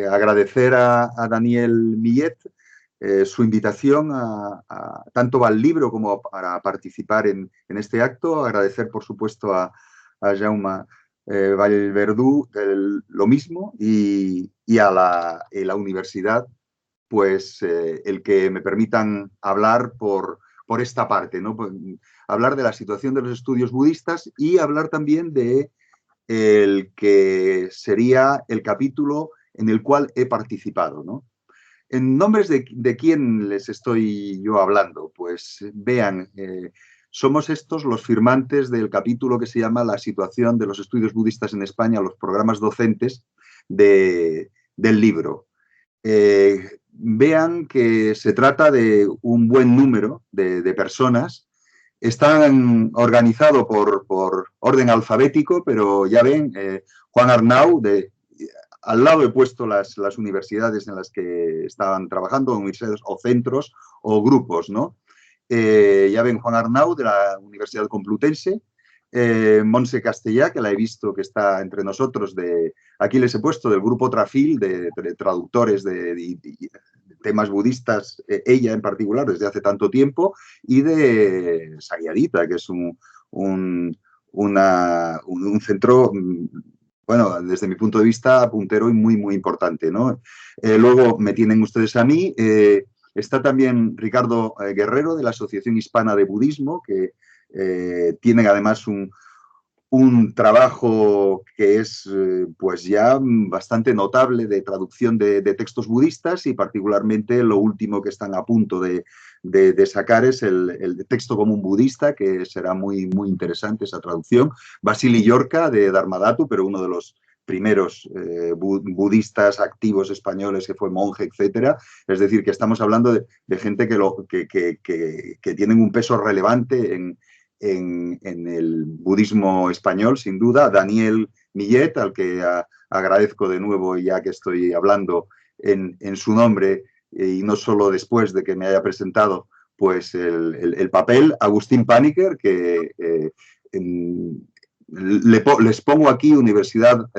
agradecer a Daniel Millet su invitación tanto al libro como para participar en este acto. Agradecer, por supuesto, a Jaume Vallverdú lo mismo y a la universidad, pues el que me permitan hablar por esta parte, ¿no? Pues, hablar de la situación de los estudios budistas y hablar también de el que sería el capítulo en el cual he participado, ¿no? ¿En nombres de quién les estoy yo hablando? Pues vean, somos estos los firmantes del capítulo que se llama La situación de los estudios budistas en España, los programas docentes del libro. Vean que se trata de un buen número de personas. Están organizados por orden alfabético, pero ya ven, Juan Arnau, al lado he puesto las universidades en las que estaban trabajando, universidades o centros o grupos, ¿no? Ya ven, Juan Arnau, de la Universidad Complutense, Montse Castellà, que la he visto que está entre nosotros, aquí les he puesto del grupo Trafil, de traductores de temas budistas, ella en particular, desde hace tanto tiempo, y de Sagyadita, que es un centro, bueno, desde mi punto de vista, puntero y muy, muy importante, ¿no? Luego me tienen ustedes a mí. Está también Ricardo Guerrero, de la Asociación Hispana de Budismo, que tienen además un trabajo que es pues ya bastante notable de traducción de textos budistas, y particularmente lo último que están a punto de sacar es el texto común budista, que será muy, muy interesante esa traducción. Vasili Llorca, de Dharmadhatu, pero uno de los primeros budistas activos españoles, que fue monje, etcétera. Es decir, que estamos hablando de gente que tienen un peso relevante en el budismo español, sin duda. Daniel Millet, al que agradezco de nuevo, ya que estoy hablando en su nombre, y no solo después de que me haya presentado, pues el papel. Agustín Paniker, que les pongo aquí Universidad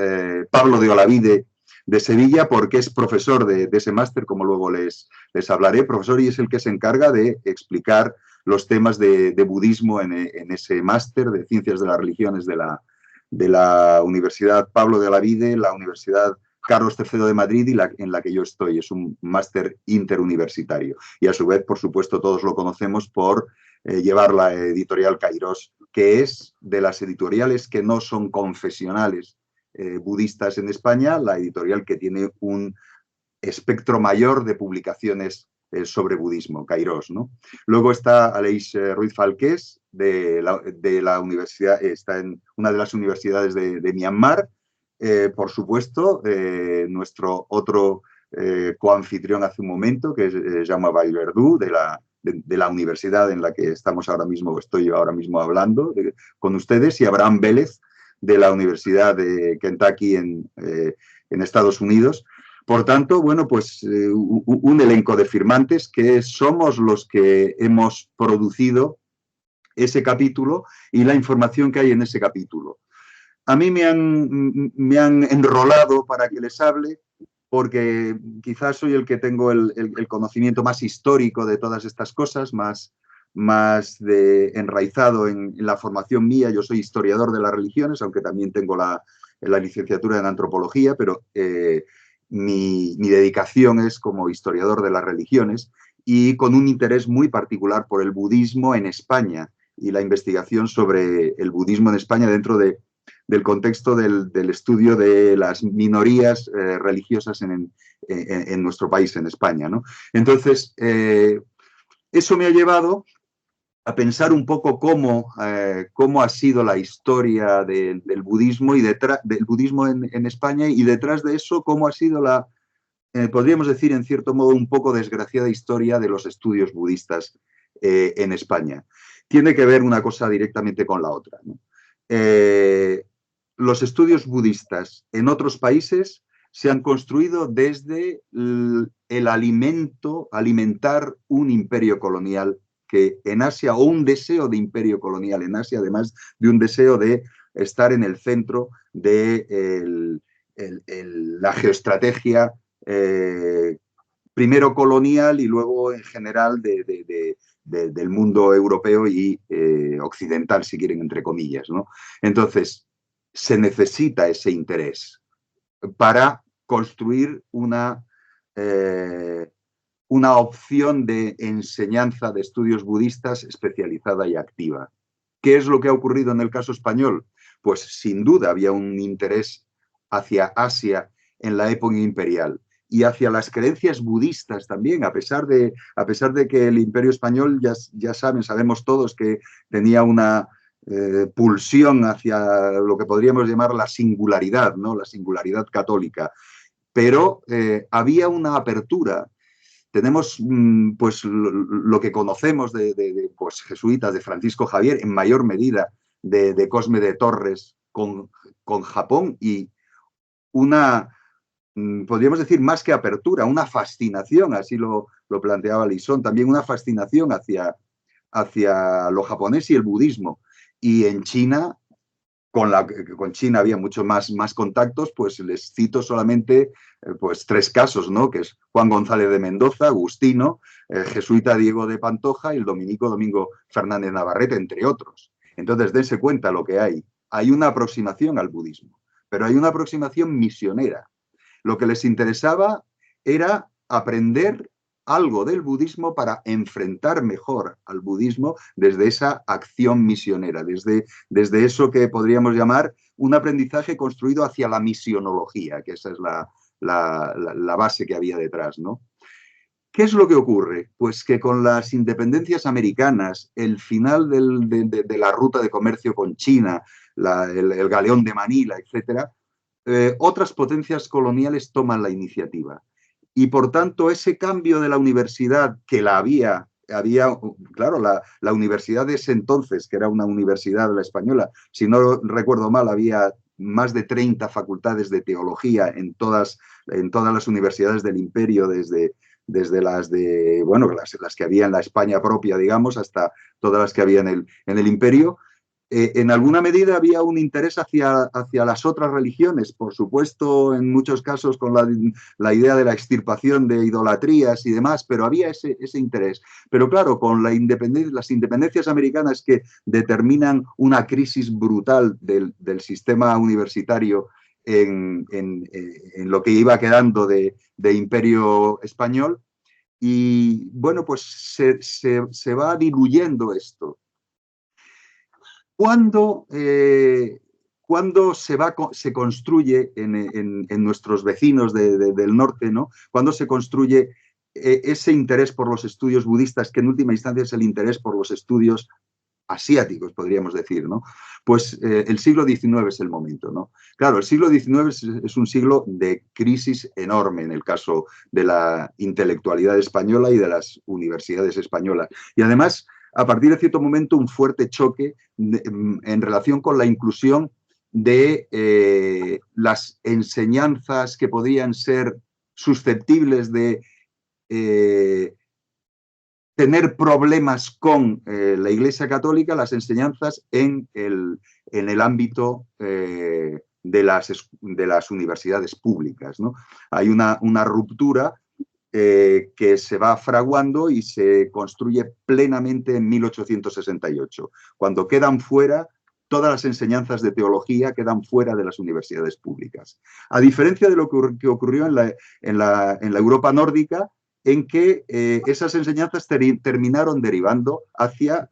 Pablo de Olavide de Sevilla, porque es profesor de ese máster, como luego les hablaré, profesor, y es el que se encarga de explicar los temas de budismo en ese máster de Ciencias de las Religiones de la Universidad Pablo de Olavide, la Universidad Carlos III de Madrid, y en la que yo estoy. Es un máster interuniversitario. Y a su vez, por supuesto, todos lo conocemos por llevar la editorial Kairos, que es de las editoriales que no son confesionales budistas en España, la editorial que tiene un espectro mayor de publicaciones sobre budismo, Kairos, ¿no? Luego está Aleix Ruiz Falqués, de la universidad, está en una de las universidades de Myanmar. Por supuesto, nuestro otro coanfitrión hace un momento, que es Jaume Vallverdú, de la universidad en la que estoy ahora mismo hablando con ustedes, y Abraham Vélez, de la Universidad de Kentucky en Estados Unidos. Por tanto, bueno, pues un elenco de firmantes que somos los que hemos producido ese capítulo y la información que hay en ese capítulo. A mí me han enrolado para que les hable, porque quizás soy el que tengo el conocimiento más histórico de todas estas cosas, más enraizado en la formación mía. Yo soy historiador de las religiones, aunque también tengo la licenciatura en antropología, pero mi dedicación es como historiador de las religiones, y con un interés muy particular por el budismo en España y la investigación sobre el budismo en España dentro del contexto del estudio de las minorías religiosas en nuestro país, en España, ¿no? Entonces, eso me ha llevado a pensar un poco cómo ha sido la historia del budismo del budismo en España, y detrás de eso cómo ha sido podríamos decir en cierto modo, un poco desgraciada historia de los estudios budistas en España. Tiene que ver una cosa directamente con la otra, ¿no? Los estudios budistas en otros países se han construido desde el alimentar un imperio colonial que en Asia, o un deseo de imperio colonial en Asia, además de un deseo de estar en el centro de la geoestrategia primero colonial y luego en general del mundo europeo y occidental, si quieren, entre comillas, ¿no? Entonces, se necesita ese interés para construir una opción de enseñanza de estudios budistas especializada y activa. ¿Qué es lo que ha ocurrido en el caso español? Pues sin duda había un interés hacia Asia en la época imperial y hacia las creencias budistas también, a pesar de que el Imperio Español, ya sabemos todos que tenía una pulsión hacia lo que podríamos llamar la singularidad, ¿no? La singularidad católica. Pero había una apertura. Tenemos pues lo que conocemos de pues, jesuitas, de Francisco Javier, en mayor medida de Cosme de Torres con Japón, y una, podríamos decir, más que apertura, una fascinación, así lo planteaba Lisón, también una fascinación hacia lo japonés y el budismo. Y en China, con China había mucho más contactos, pues les cito solamente pues 3 casos, ¿no? Que es Juan González de Mendoza, agustino, jesuita Diego de Pantoja y el dominico Domingo Fernández Navarrete, entre otros. Entonces, dense cuenta lo que hay. Hay una aproximación al budismo, pero hay una aproximación misionera. Lo que les interesaba era aprender algo del budismo para enfrentar mejor al budismo desde esa acción misionera, desde eso que podríamos llamar un aprendizaje construido hacia la misionología, que esa es la base que había detrás, ¿no? ¿Qué es lo que ocurre? Pues que con las independencias americanas, el final de la ruta de comercio con China, el galeón de Manila, etcétera, otras potencias coloniales toman la iniciativa. Y por tanto, ese cambio de la universidad que había claro, la universidad de ese entonces, que era una universidad, la española, si no recuerdo mal, había más de 30 facultades de teología en todas las universidades del imperio, desde bueno, las que había en la España propia, digamos, hasta todas las que había en el imperio. En alguna medida había un interés hacia las otras religiones, por supuesto, en muchos casos con la idea de la extirpación de idolatrías y demás, pero había ese interés. Pero claro, con las independencias americanas que determinan una crisis brutal del sistema universitario en lo que iba quedando de imperio español, y bueno, pues se va diluyendo esto. Cuando se construye en nuestros vecinos del norte, ¿no? Cuando se construye ese interés por los estudios budistas, que en última instancia es el interés por los estudios asiáticos, podríamos decir, ¿no? Pues el siglo XIX es el momento, ¿no? Claro, el siglo XIX es un siglo de crisis enorme en el caso de la intelectualidad española y de las universidades españolas. Y además, a partir de cierto momento, un fuerte choque en relación con la inclusión de las enseñanzas que podían ser susceptibles de tener problemas con la Iglesia Católica, las enseñanzas en el ámbito de las universidades públicas, ¿no? Hay una ruptura que se va fraguando y se construye plenamente en 1868, cuando quedan fuera todas las enseñanzas de teología, quedan fuera de las universidades públicas. A diferencia de lo que ocurrió en la Europa nórdica, en que esas enseñanzas terminaron derivando hacia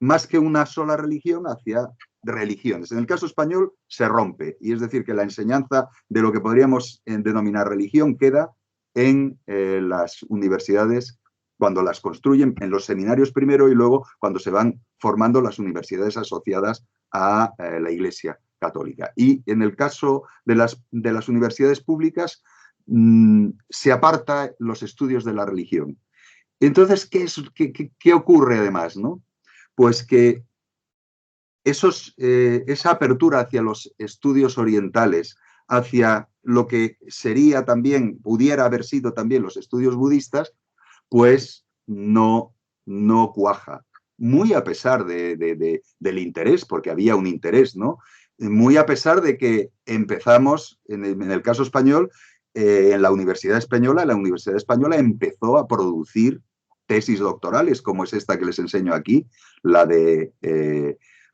más que una sola religión, hacia religiones. En el caso español se rompe, y es decir, que la enseñanza de lo que podríamos denominar religión queda en las universidades cuando las construyen, en los seminarios primero y luego cuando se van formando las universidades asociadas a la Iglesia Católica. Y en el caso de las universidades públicas, se aparta los estudios de la religión. Entonces, ¿qué ocurre además, ¿no? Pues que esa apertura hacia los estudios orientales, hacia lo que sería también, pudiera haber sido también los estudios budistas, pues no cuaja. Muy a pesar del interés, porque había un interés, ¿no? Muy a pesar de que empezamos, en el caso español, en la Universidad Española empezó a producir tesis doctorales, como es esta que les enseño aquí, la de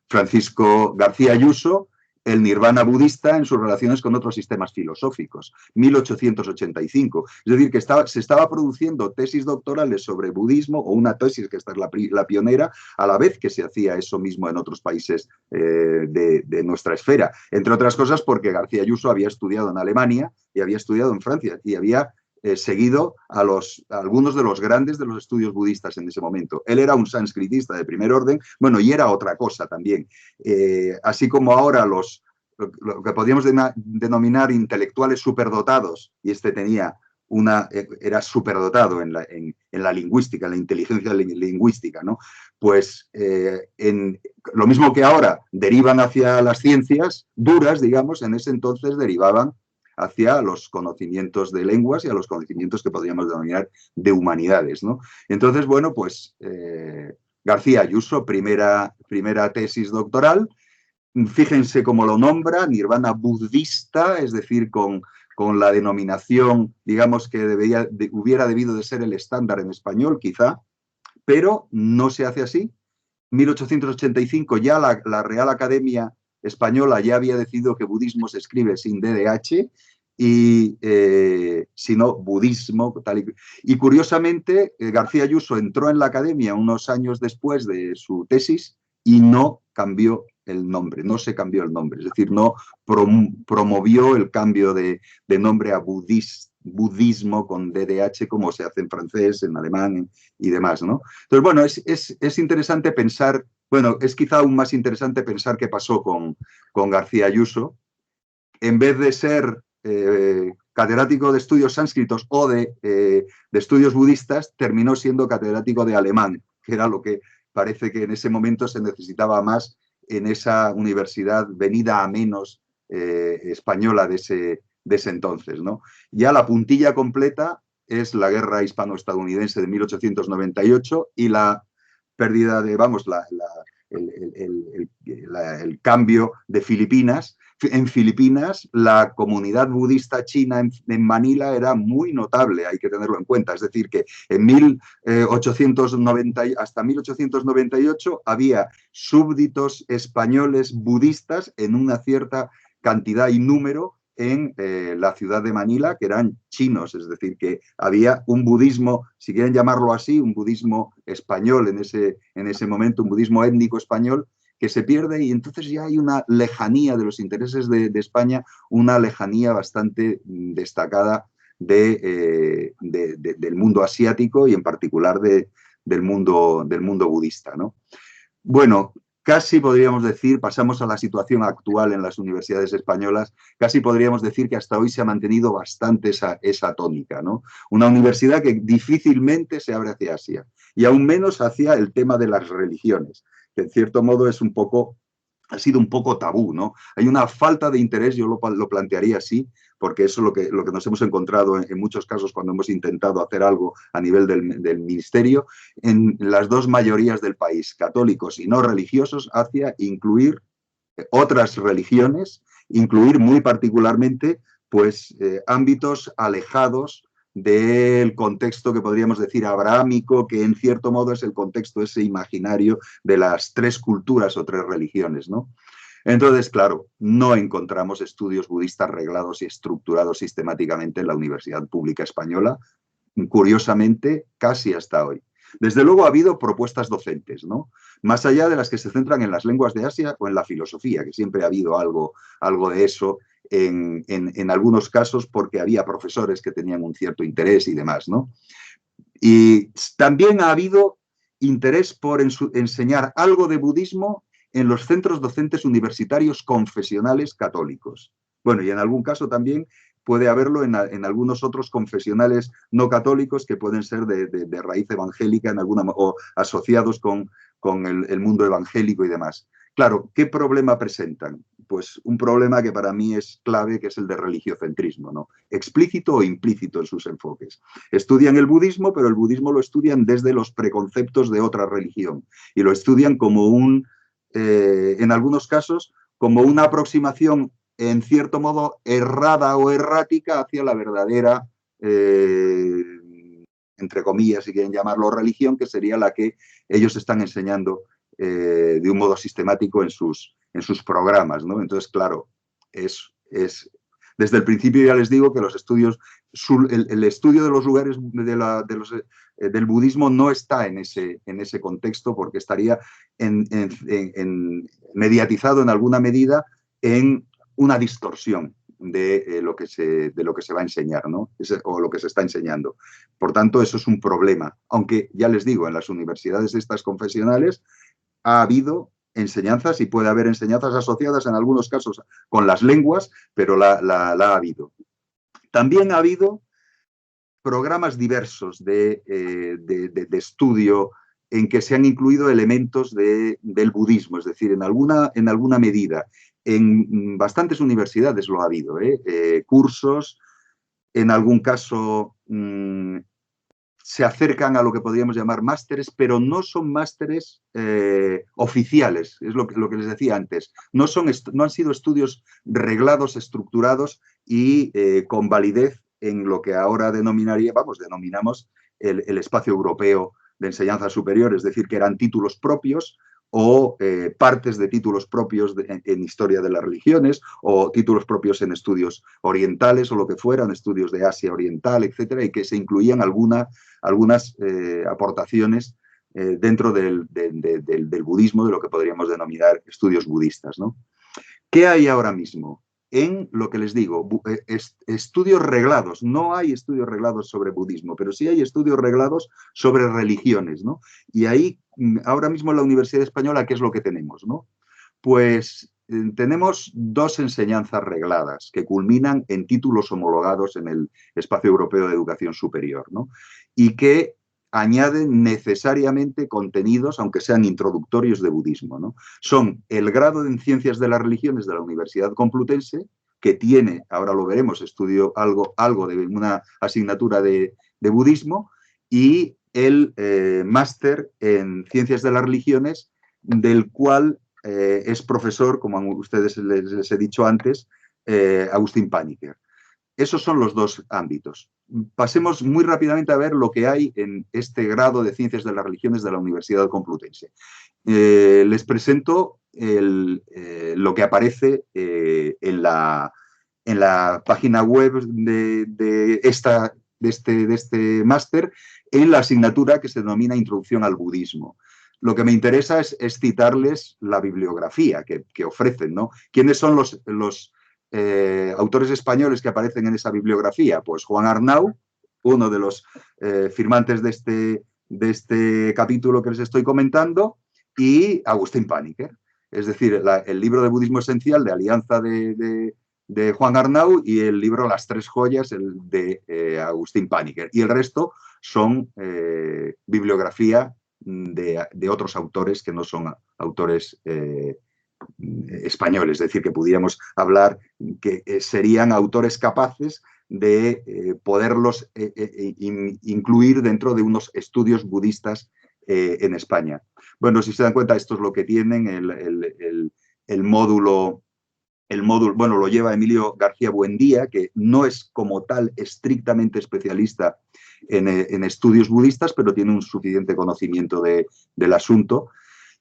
Francisco García Ayuso, el nirvana budista en sus relaciones con otros sistemas filosóficos, 1885. Es decir, que se estaba produciendo tesis doctorales sobre budismo, o una tesis, que esta es la pionera, a la vez que se hacía eso mismo en otros países de nuestra esfera. Entre otras cosas porque García Ayuso había estudiado en Alemania y había estudiado en Francia y había seguido a algunos de los grandes de los estudios budistas en ese momento. Él era un sánscritista de primer orden, bueno, y era otra cosa también. Así como ahora lo que podríamos denominar intelectuales superdotados, y este era superdotado en la lingüística, en la inteligencia lingüística, ¿no? Pues lo mismo que ahora derivan hacia las ciencias duras, digamos, en ese entonces derivaban hacia los conocimientos de lenguas y a los conocimientos que podríamos denominar de humanidades, ¿no? Entonces, bueno, pues García Ayuso, primera tesis doctoral, fíjense cómo lo nombra, nirvana budista, es decir, con la denominación, digamos, que hubiera debido de ser el estándar en español, quizá, pero no se hace así. 1885 ya la Real Academia Española ya había decidido que budismo se escribe sin DDH, sino budismo. Y curiosamente, García Ayuso entró en la academia unos años después de su tesis y no cambió el nombre, no se cambió el nombre, es decir, no promovió el cambio de nombre a budismo con DDH como se hace en francés, en alemán y demás, ¿no? Entonces, bueno, es interesante pensar, bueno, es quizá aún más interesante pensar qué pasó con García Ayuso. En vez de ser catedrático de estudios sánscritos o de estudios budistas, terminó siendo catedrático de alemán, que era lo que parece que en ese momento se necesitaba más en esa universidad venida a menos española de ese entonces, ¿no? Ya la puntilla completa es la guerra hispano-estadounidense de 1898 y la pérdida de, vamos, el cambio de Filipinas. En Filipinas, la comunidad budista china en Manila era muy notable, hay que tenerlo en cuenta. Es decir, que en 1890, hasta 1898 había súbditos españoles budistas en una cierta cantidad y número en la ciudad de Manila, que eran chinos, es decir, que había un budismo, si quieren llamarlo así, un budismo español en ese momento, un budismo étnico español, que se pierde, y entonces ya hay una lejanía de los intereses de España, una lejanía bastante destacada del mundo asiático y en particular del mundo budista, ¿no? Bueno, casi podríamos decir, pasamos a la situación actual en las universidades españolas, casi podríamos decir que hasta hoy se ha mantenido bastante esa tónica, ¿no? Una universidad que difícilmente se abre hacia Asia y aún menos hacia el tema de las religiones, que en cierto modo ha sido un poco tabú, ¿no? Hay una falta de interés, yo lo plantearía así, porque eso es lo que nos hemos encontrado en muchos casos cuando hemos intentado hacer algo a nivel del ministerio, en las dos mayorías del país, católicos y no religiosos, hacia incluir otras religiones, incluir muy particularmente pues, ámbitos alejados del contexto que podríamos decir abrahámico, que en cierto modo es el contexto ese imaginario de las tres culturas o tres religiones, ¿no? Entonces, claro, no encontramos estudios budistas reglados y estructurados sistemáticamente en la Universidad Pública Española, curiosamente, casi hasta hoy. Desde luego ha habido propuestas docentes, ¿no? Más allá de las que se centran en las lenguas de Asia o en la filosofía, que siempre ha habido algo de eso en algunos casos porque había profesores que tenían un cierto interés y demás, ¿no? Y también ha habido interés por enseñar algo de budismo en los centros docentes universitarios confesionales católicos. Bueno, y en algún caso también puede haberlo en algunos otros confesionales no católicos que pueden ser de raíz evangélica o asociados con el mundo evangélico y demás. Claro, ¿qué problema presentan? Pues un problema que para mí es clave, que es el de religiocentrismo, ¿no? Explícito o implícito en sus enfoques. Estudian el budismo, pero el budismo lo estudian desde los preconceptos de otra religión y lo estudian como en algunos casos, como una aproximación en cierto modo, errada o errática hacia la verdadera, entre comillas, si quieren llamarlo religión, que sería la que ellos están enseñando de un modo sistemático en sus programas, ¿no? Entonces, claro, desde el principio ya les digo que los estudios, el estudio de los lugares del budismo no está en ese contexto, porque estaría mediatizado en alguna medida en una distorsión de lo que se va a enseñar, ¿no? O lo que se está enseñando. Por tanto, eso es un problema. Aunque, ya les digo, en las universidades estas confesionales ha habido enseñanzas y puede haber enseñanzas asociadas en algunos casos con las lenguas, pero la ha habido. También ha habido programas diversos de estudio en que se han incluido elementos del budismo, es decir, en alguna medida. En bastantes universidades lo ha habido, cursos, en algún caso se acercan a lo que podríamos llamar másteres, pero no son másteres oficiales, es lo que les decía antes. No han sido estudios reglados, estructurados y con validez en lo que ahora denominamos el espacio europeo de enseñanza superior, es decir, que eran títulos propios o partes de títulos propios en historia de las religiones, o títulos propios en estudios orientales, o lo que fueran, estudios de Asia Oriental, etcétera, y que se incluían algunas aportaciones dentro del budismo, de lo que podríamos denominar estudios budistas, ¿no? ¿Qué hay ahora mismo? En lo que les digo, estudios reglados. No hay estudios reglados sobre budismo, pero sí hay estudios reglados sobre religiones, ¿no? Y ahí, ahora mismo en la Universidad Española, ¿qué es lo que tenemos, no? Pues tenemos dos enseñanzas regladas que culminan en títulos homologados en el Espacio Europeo de Educación Superior, ¿no? Y que añaden necesariamente contenidos, aunque sean introductorios, de budismo, ¿no? Son el grado en Ciencias de las Religiones de la Universidad Complutense, que tiene, ahora lo veremos, estudio algo de una asignatura de budismo, y el máster en Ciencias de las Religiones, del cual es profesor, como a ustedes les he dicho antes, Agustín Paniker. Esos son los dos ámbitos. Pasemos muy rápidamente a ver lo que hay en este grado de Ciencias de las Religiones de la Universidad Complutense. Les presento lo que aparece en la página web de este máster, en la asignatura que se denomina Introducción al Budismo. Lo que me interesa es citarles la bibliografía que ofrecen, ¿no? ¿Quiénes son los autores españoles que aparecen en esa bibliografía? Pues Juan Arnau, uno de los firmantes de este capítulo que les estoy comentando, y Agustín Paniker. Es decir, el libro de Budismo Esencial de Alianza de Juan Arnau, y el libro Las Tres Joyas, el de Agustín Paniker. Y el resto son bibliografía de otros autores que no son autores españoles, es decir, que pudiéramos hablar que serían autores capaces de poderlos incluir dentro de unos estudios budistas en España. Bueno, si se dan cuenta, esto es lo que tienen, el módulo, bueno, lo lleva Emilio García Buendía, que no es como tal estrictamente especialista en estudios budistas, pero tiene un suficiente conocimiento del asunto.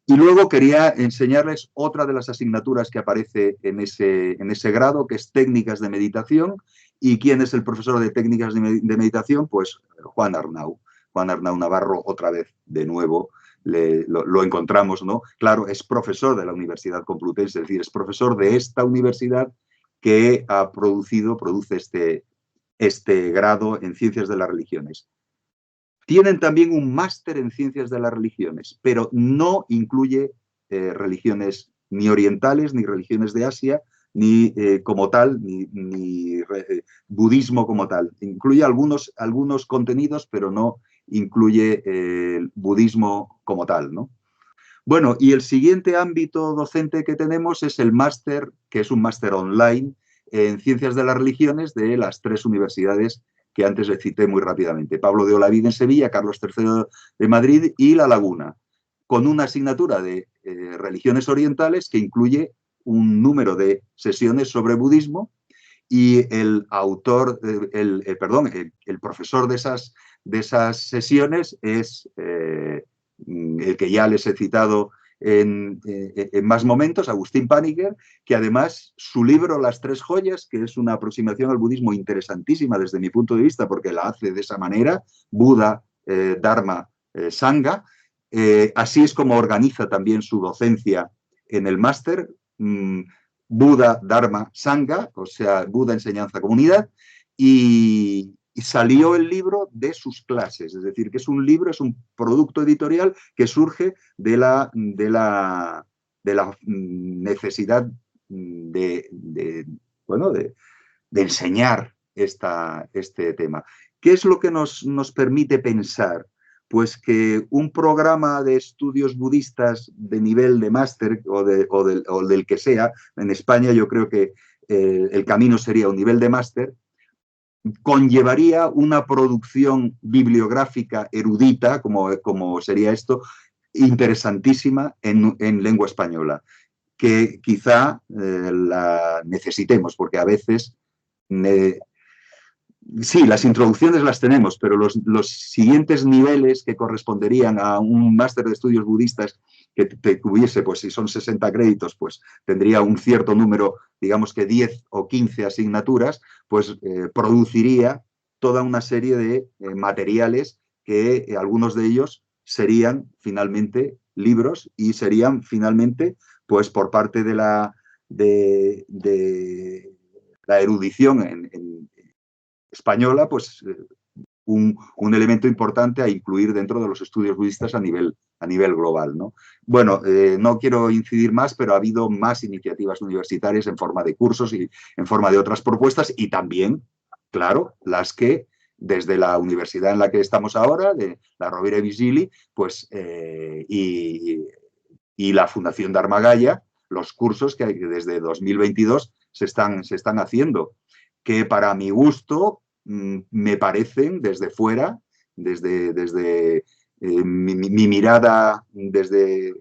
Y luego quería enseñarles otra de las asignaturas que aparece en ese grado, que es Técnicas de Meditación. ¿Y quién es el profesor de Técnicas de Meditación? Pues Juan Arnau. Juan Arnau Navarro, otra vez, de nuevo, lo encontramos, ¿no? Claro, es profesor de la Universidad Complutense, es decir, es profesor de esta universidad que produce este grado en Ciencias de las Religiones. Tienen también un máster en Ciencias de las Religiones, pero no incluye religiones ni orientales, ni religiones de Asia, ni como tal, ni budismo como tal. Incluye algunos contenidos, pero no incluye el budismo como tal, ¿no? Bueno, y el siguiente ámbito docente que tenemos es el máster, que es un máster online en Ciencias de las Religiones de las tres universidades que antes le cité muy rápidamente: Pablo de Olavide en Sevilla, Carlos III de Madrid y La Laguna, con una asignatura de religiones orientales que incluye un número de sesiones sobre budismo y el autor, el profesor de esas sesiones es el que ya les he citado en más momentos, Agustín Paniker, que además su libro Las Tres Joyas, que es una aproximación al budismo interesantísima desde mi punto de vista, porque la hace de esa manera, Buda, Dharma, Sangha, así es como organiza también su docencia en el máster, Buda, Dharma, Sangha, o sea, Buda, enseñanza, comunidad, y salió el libro de sus clases, es decir, que es un libro, es un producto editorial que surge de la necesidad bueno, de enseñar este tema. ¿Qué es lo que nos permite pensar? Pues que un programa de estudios budistas de nivel de máster o del que sea, en España yo creo que el camino sería un nivel de máster, conllevaría una producción bibliográfica erudita, como sería esto, interesantísima en lengua española, que quizá la necesitemos, porque a veces sí, las introducciones las tenemos, pero los siguientes niveles que corresponderían a un máster de estudios budistas que tuviese, pues si son 60 créditos, pues tendría un cierto número, digamos que 10 o 15 asignaturas, pues produciría toda una serie de materiales que algunos de ellos serían finalmente libros y serían finalmente, pues por parte de la erudición en española, pues un elemento importante a incluir dentro de los estudios budistas a nivel global, ¿no? Bueno, no quiero incidir más, pero ha habido más iniciativas universitarias en forma de cursos y en forma de otras propuestas y también, claro, las que desde la universidad en la que estamos ahora, de la Rovira i Virgili, pues, y la Fundación Dharma Gaya, los cursos que desde 2022 se están haciendo, que para mi gusto me parecen desde fuera, desde mi mirada, desde,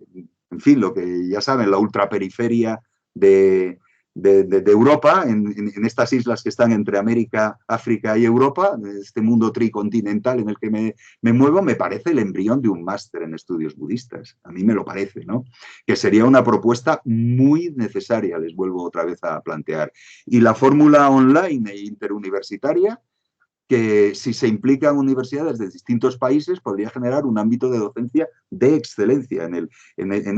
en fin, lo que ya saben, la ultraperiferia de Europa, en estas islas que están entre América, África y Europa, este mundo tricontinental en el que me muevo, me parece el embrión de un máster en estudios budistas. A mí me lo parece, ¿no? Que sería una propuesta muy necesaria, les vuelvo otra vez a plantear. Y la fórmula online e interuniversitaria, que si se implican universidades de distintos países, podría generar un ámbito de docencia de excelencia en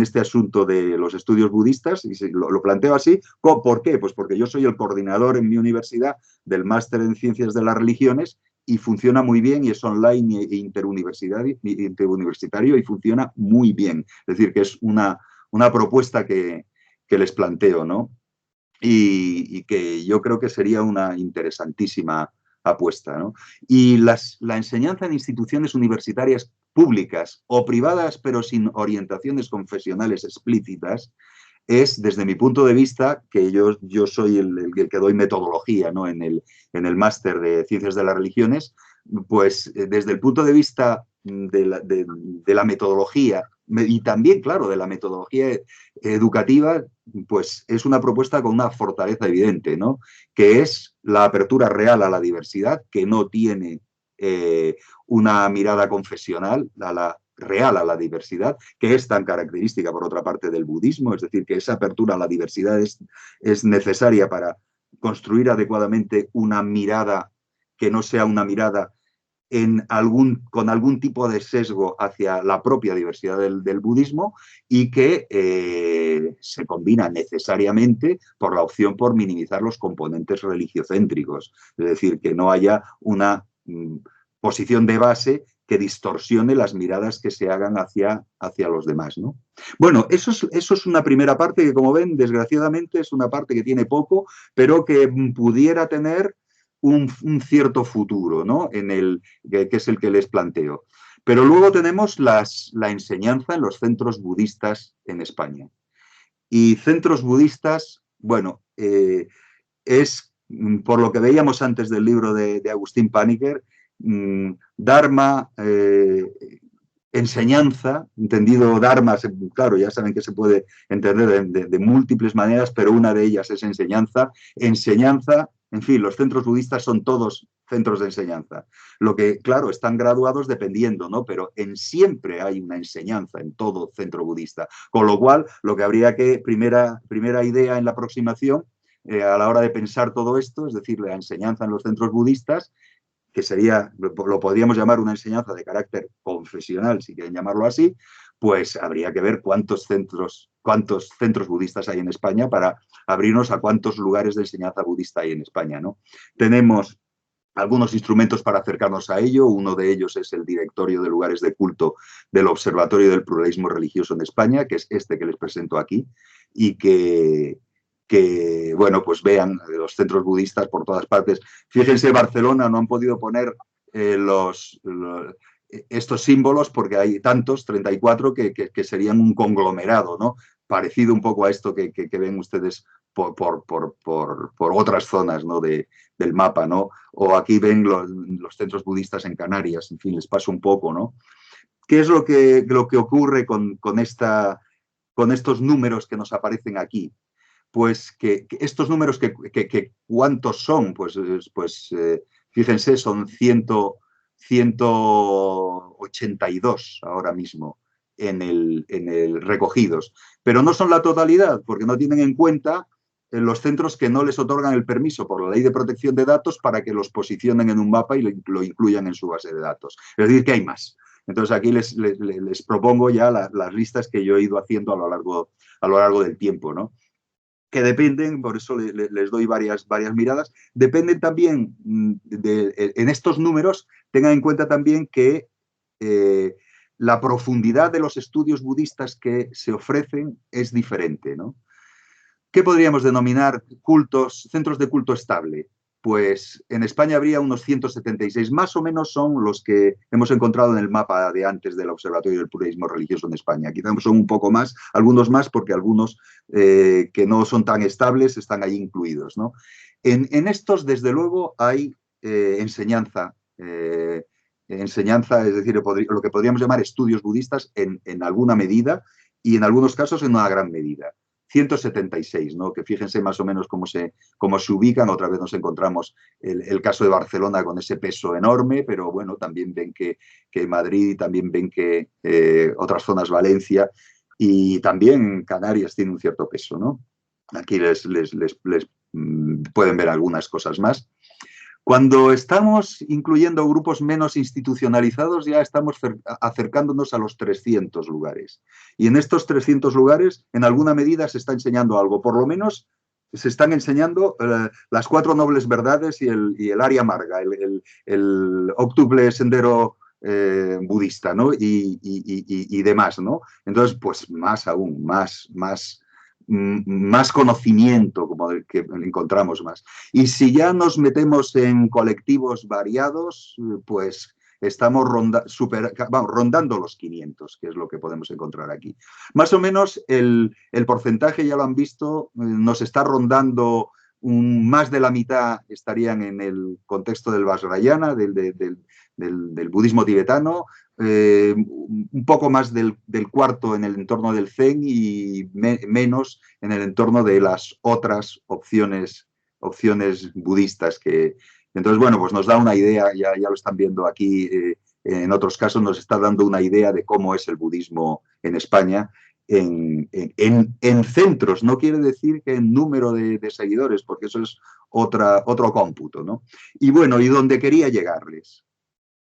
este asunto de los estudios budistas, y lo planteo así. ¿Por qué? Pues porque yo soy el coordinador en mi universidad del máster en Ciencias de las Religiones y funciona muy bien y es online e interuniversitario y funciona muy bien. Es decir, que es una propuesta que les planteo, ¿no? Y que yo creo que sería una interesantísima apuesta, ¿no? Y la enseñanza en instituciones universitarias públicas o privadas, pero sin orientaciones confesionales explícitas, es, desde mi punto de vista, que yo soy el que doy metodología, ¿no? en el máster de Ciencias de las Religiones, pues desde el punto de vista de la metodología y también, claro, de la metodología educativa, pues es una propuesta con una fortaleza evidente, ¿no? Que es la apertura real a la diversidad, que no tiene una mirada confesional real a la diversidad, que es tan característica, por otra parte, del budismo, es decir, que esa apertura a la diversidad es necesaria para construir adecuadamente una mirada que no sea una mirada con algún tipo de sesgo hacia la propia diversidad del budismo y que se combina necesariamente por la opción por minimizar los componentes religiocéntricos. Es decir, que no haya una posición de base que distorsione las miradas que se hagan hacia los demás, ¿no? Bueno, eso es una primera parte que, como ven, desgraciadamente es una parte que tiene poco, pero que pudiera tener un cierto futuro, ¿no? Que es el que les planteo. Pero luego tenemos la enseñanza en los centros budistas en España. Y centros budistas, bueno, es, por lo que veíamos antes del libro de Agustín Paniker, Dharma, enseñanza, entendido dharma, claro, ya saben que se puede entender de múltiples maneras, pero una de ellas es enseñanza. Enseñanza, en fin, los centros budistas son todos centros de enseñanza. Lo que, claro, están graduados dependiendo, ¿no? Pero siempre hay una enseñanza en todo centro budista. Con lo cual, lo que habría que, primera idea en la aproximación, a la hora de pensar todo esto, es decir, la enseñanza en los centros budistas, que sería, lo podríamos llamar una enseñanza de carácter confesional, si quieren llamarlo así, pues habría que ver cuántos centros budistas hay en España para abrirnos a cuántos lugares de enseñanza budista hay en España, ¿no? Tenemos algunos instrumentos para acercarnos a ello. Uno de ellos es el Directorio de Lugares de Culto del Observatorio del Pluralismo Religioso en España, que es este que les presento aquí, y que bueno, pues vean los centros budistas por todas partes. Fíjense, Barcelona no han podido poner estos símbolos porque hay tantos, 34, que serían un conglomerado, ¿no? Parecido un poco a esto que ven ustedes por otras zonas, ¿no? del mapa, ¿no? O aquí ven los centros budistas en Canarias, en fin, les paso un poco, ¿no? ¿Qué es lo que ocurre con estos números que nos aparecen aquí? Pues que estos números, ¿cuántos son? Pues fíjense, son 182 ahora mismo en el recogidos. Pero no son la totalidad, porque no tienen en cuenta los centros que no les otorgan el permiso por la Ley de Protección de Datos para que los posicionen en un mapa y lo incluyan en su base de datos. Es decir, que hay más. Entonces aquí les propongo ya las listas que yo he ido haciendo a lo largo del tiempo, ¿no? Que dependen, por eso les doy varias miradas, dependen también en estos números, tengan en cuenta también que la profundidad de los estudios budistas que se ofrecen es diferente, ¿no? ¿Qué podríamos denominar centros de culto estable? Pues en España habría unos 176, más o menos son los que hemos encontrado en el mapa de antes del Observatorio del Pluralismo Religioso en España. Quizás son un poco más, algunos más, porque algunos que no son tan estables están ahí incluidos, ¿no? En estos, desde luego, hay enseñanza, es decir, lo que podríamos llamar estudios budistas en alguna medida y en algunos casos en una gran medida. 176, ¿no? Que fíjense más o menos cómo se ubican. Otra vez nos encontramos el caso de Barcelona con ese peso enorme, pero bueno, también ven que Madrid, también ven que otras zonas, Valencia, y también Canarias tiene un cierto peso, ¿no? Aquí les pueden ver algunas cosas más. Cuando estamos incluyendo grupos menos institucionalizados, ya estamos acercándonos a los 300 lugares. Y en estos 300 lugares, en alguna medida, se está enseñando algo. Por lo menos se están enseñando las 4 nobles verdades y el Arya Marga, el octuple sendero budista, ¿no? Y demás, ¿no? Entonces, pues más aún, más conocimiento, como que encontramos más. Y si ya nos metemos en colectivos variados, pues estamos rondando los 500, que es lo que podemos encontrar aquí. Más o menos el porcentaje, ya lo han visto, nos está rondando más de la mitad estarían en el contexto del Vajrayana, del budismo tibetano, un poco más del cuarto en el entorno del Zen y menos en el entorno de las otras opciones budistas. Entonces, bueno, pues nos da una idea, ya lo están viendo aquí, en otros casos nos está dando una idea de cómo es el budismo en España. En centros, no quiere decir que en número de seguidores, porque eso es otro cómputo, ¿no? Y bueno, y donde quería llegarles,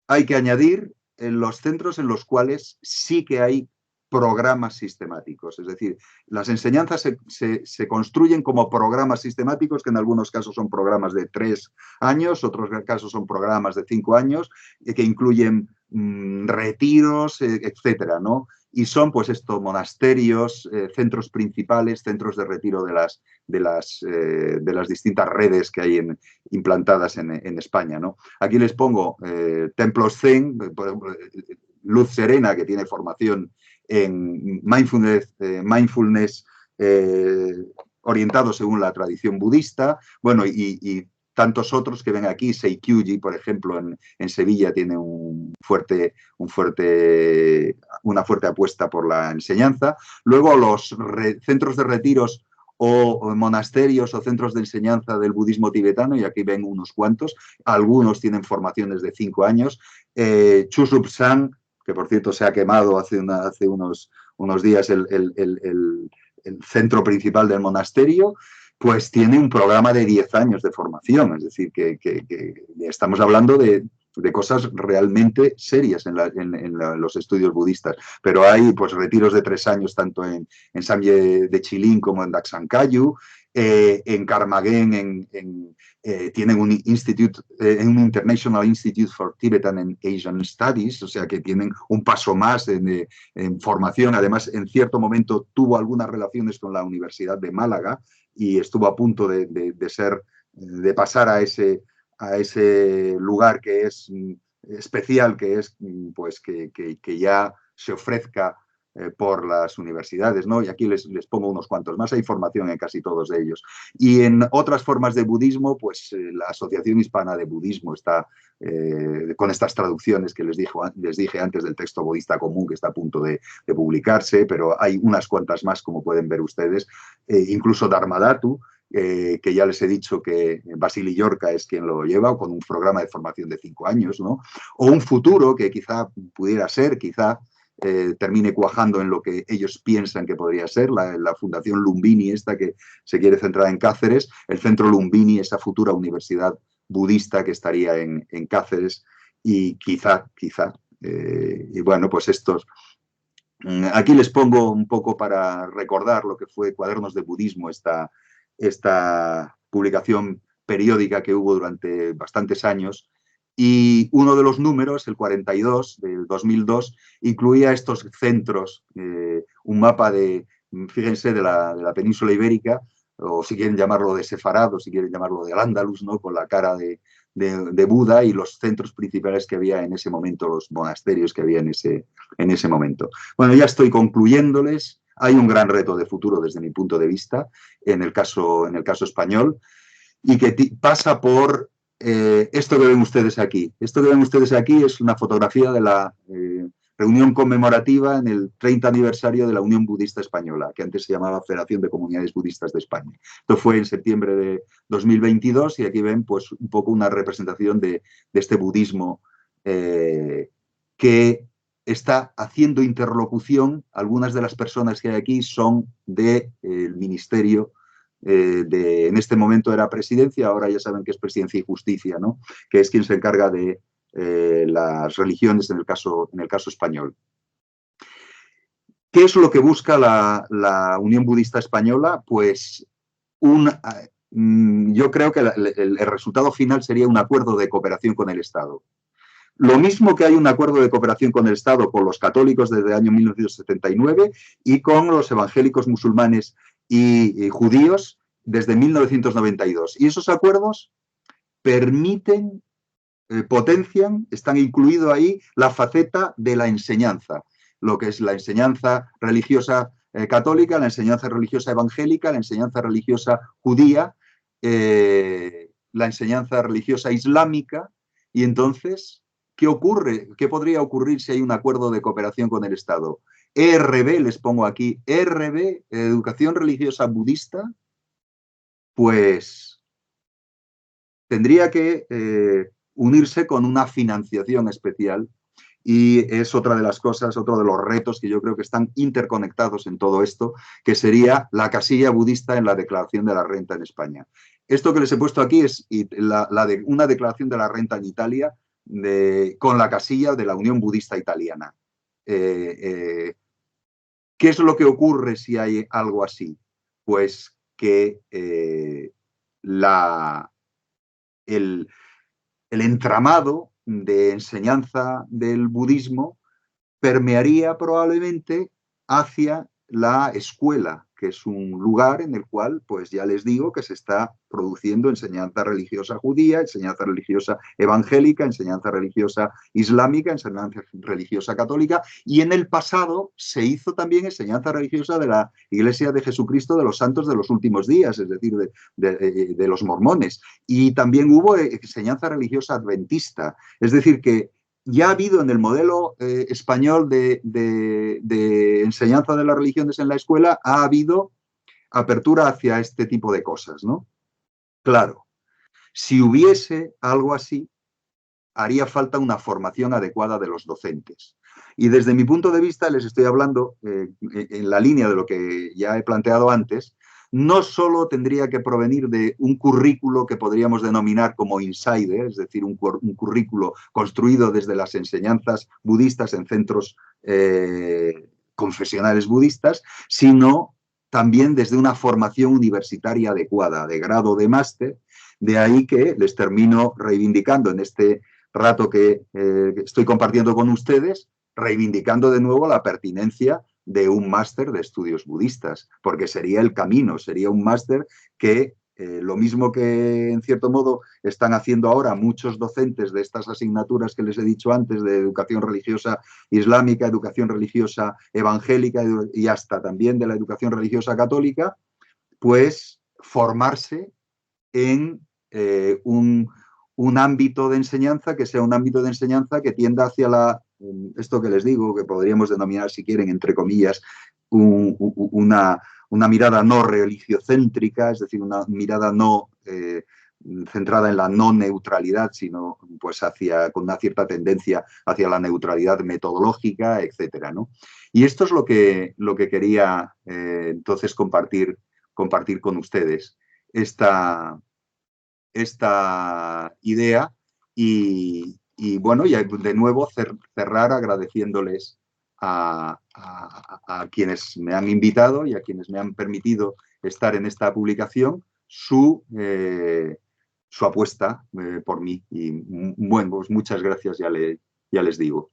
hay que añadir en los centros en los cuales sí que hay programas sistemáticos. Es decir, las enseñanzas se construyen como programas sistemáticos, que en algunos casos son programas de 3 años, otros casos son programas de 5 años, que incluyen retiros, etcétera, ¿no? Y son, pues, monasterios, centros principales, centros de retiro de las distintas redes que hay implantadas en España, ¿no? Aquí les pongo templos Zen, por ejemplo, Luz Serena, que tiene formación en mindfulness orientado según la tradición budista, bueno, y tantos otros que ven aquí. Seikyuji, por ejemplo, en Sevilla tiene un una fuerte apuesta por la enseñanza. Luego los centros de retiros o monasterios o centros de enseñanza del budismo tibetano, y aquí ven unos cuantos, algunos tienen formaciones de 5 años. Chusub-san, que por cierto se ha quemado hace unos días el centro principal del monasterio, pues tiene un programa de 10 años de formación, es decir, que estamos hablando de cosas realmente serias en los estudios budistas. Pero hay pues retiros de 3 años tanto en Samye de Chilin como en Daksankayu, en Karmagen, tienen un International Institute for Tibetan and Asian Studies, o sea que tienen un paso más en formación. Además, en cierto momento tuvo algunas relaciones con la Universidad de Málaga y estuvo a punto de pasar a ese lugar que es especial, que es pues que ya se ofrezca por las universidades, ¿no? Y aquí les pongo unos cuantos más, hay formación en casi todos ellos. Y en otras formas de budismo, pues la Asociación Hispana de Budismo está con estas traducciones que les dije antes del texto budista común, que está a punto de publicarse, pero hay unas cuantas más, como pueden ver ustedes, incluso Dharmadhatu, que ya les he dicho que Vasily Yorka es quien lo lleva, con un programa de formación de 5 años, ¿no? O un futuro que quizá pudiera ser, termine cuajando en lo que ellos piensan que podría ser, la Fundación Lumbini, esta que se quiere centrar en Cáceres, el Centro Lumbini, esa futura universidad budista que estaría en Cáceres, y quizá, y bueno, pues estos... Aquí les pongo un poco para recordar lo que fue Cuadernos de Budismo, esta publicación periódica que hubo durante bastantes años, y uno de los números, el 42 del 2002, incluía estos centros, un mapa fíjense, de la península ibérica, o si quieren llamarlo de Sefarad, o si quieren llamarlo de Al-Ándalus, ¿no? Con la cara de Buda y los centros principales que había en ese momento, los monasterios que había en ese momento. Bueno, ya estoy concluyéndoles. Hay un gran reto de futuro desde mi punto de vista en el caso español, y que pasa por esto que ven ustedes aquí. Esto que ven ustedes aquí es una fotografía de la reunión conmemorativa en el 30 aniversario de la Unión Budista Española, que antes se llamaba Federación de Comunidades Budistas de España. Esto fue en septiembre de 2022 y aquí ven pues un poco una representación de este budismo que está haciendo interlocución. Algunas de las personas que hay aquí son del ministerio en este momento era Presidencia, ahora ya saben que es Presidencia y Justicia, ¿no? Que es quien se encarga de las religiones en el caso español. ¿Qué es lo que busca la Unión Budista Española? Pues yo creo que el resultado final sería un acuerdo de cooperación con el Estado. Lo mismo que hay un acuerdo de cooperación con el Estado con los católicos desde el año 1979 y con los evangélicos musulmanes y judíos desde 1992. Y esos acuerdos permiten, potencian, están incluido ahí la faceta de la enseñanza, lo que es la enseñanza religiosa católica, la enseñanza religiosa evangélica, la enseñanza religiosa judía, la enseñanza religiosa islámica. Y entonces, ¿qué ocurre? ¿Qué podría ocurrir si hay un acuerdo de cooperación con el Estado? ERB, les pongo aquí, ERB, Educación Religiosa Budista, pues tendría que unirse con una financiación especial, y es otra de las cosas, otro de los retos que yo creo que están interconectados en todo esto, que sería la casilla budista en la declaración de la renta en España. Esto que les he puesto aquí es una declaración de la renta en Italia con la casilla de la Unión Budista Italiana. ¿Qué es lo que ocurre si hay algo así? Pues que el entramado de enseñanza del budismo permearía probablemente hacia la escuela, que es un lugar en el cual, pues ya les digo, que se está produciendo enseñanza religiosa judía, enseñanza religiosa evangélica, enseñanza religiosa islámica, enseñanza religiosa católica, y en el pasado se hizo también enseñanza religiosa de la Iglesia de Jesucristo de los Santos de los Últimos Días, es decir, de los mormones, y también hubo enseñanza religiosa adventista, es decir, que ya ha habido en el modelo español de enseñanza de las religiones en la escuela, ha habido apertura hacia este tipo de cosas, ¿no? Claro, si hubiese algo así, haría falta una formación adecuada de los docentes. Y desde mi punto de vista, les estoy hablando en la línea de lo que ya he planteado antes, no solo tendría que provenir de un currículo que podríamos denominar como insider, es decir, un currículo construido desde las enseñanzas budistas en centros confesionales budistas, sino también desde una formación universitaria adecuada, de grado, de máster. De ahí que les termino reivindicando en este rato que estoy compartiendo con ustedes, reivindicando de nuevo la pertinencia de un máster de estudios budistas, porque sería el camino, sería un máster que lo mismo que en cierto modo están haciendo ahora muchos docentes de estas asignaturas que les he dicho antes, de educación religiosa islámica, educación religiosa evangélica y hasta también de la educación religiosa católica, pues formarse en un ámbito de enseñanza que sea un ámbito de enseñanza que tienda hacia esto que les digo, que podríamos denominar, si quieren, entre comillas, una mirada no religiocéntrica, es decir, una mirada no centrada en la no neutralidad, sino pues con una cierta tendencia hacia la neutralidad metodológica, etcétera, ¿no? Y esto es lo que quería entonces compartir con ustedes. Esta idea bueno, y de nuevo cerrar agradeciéndoles a quienes me han invitado y a quienes me han permitido estar en esta publicación su apuesta por mí. Y bueno, pues muchas gracias, ya les digo.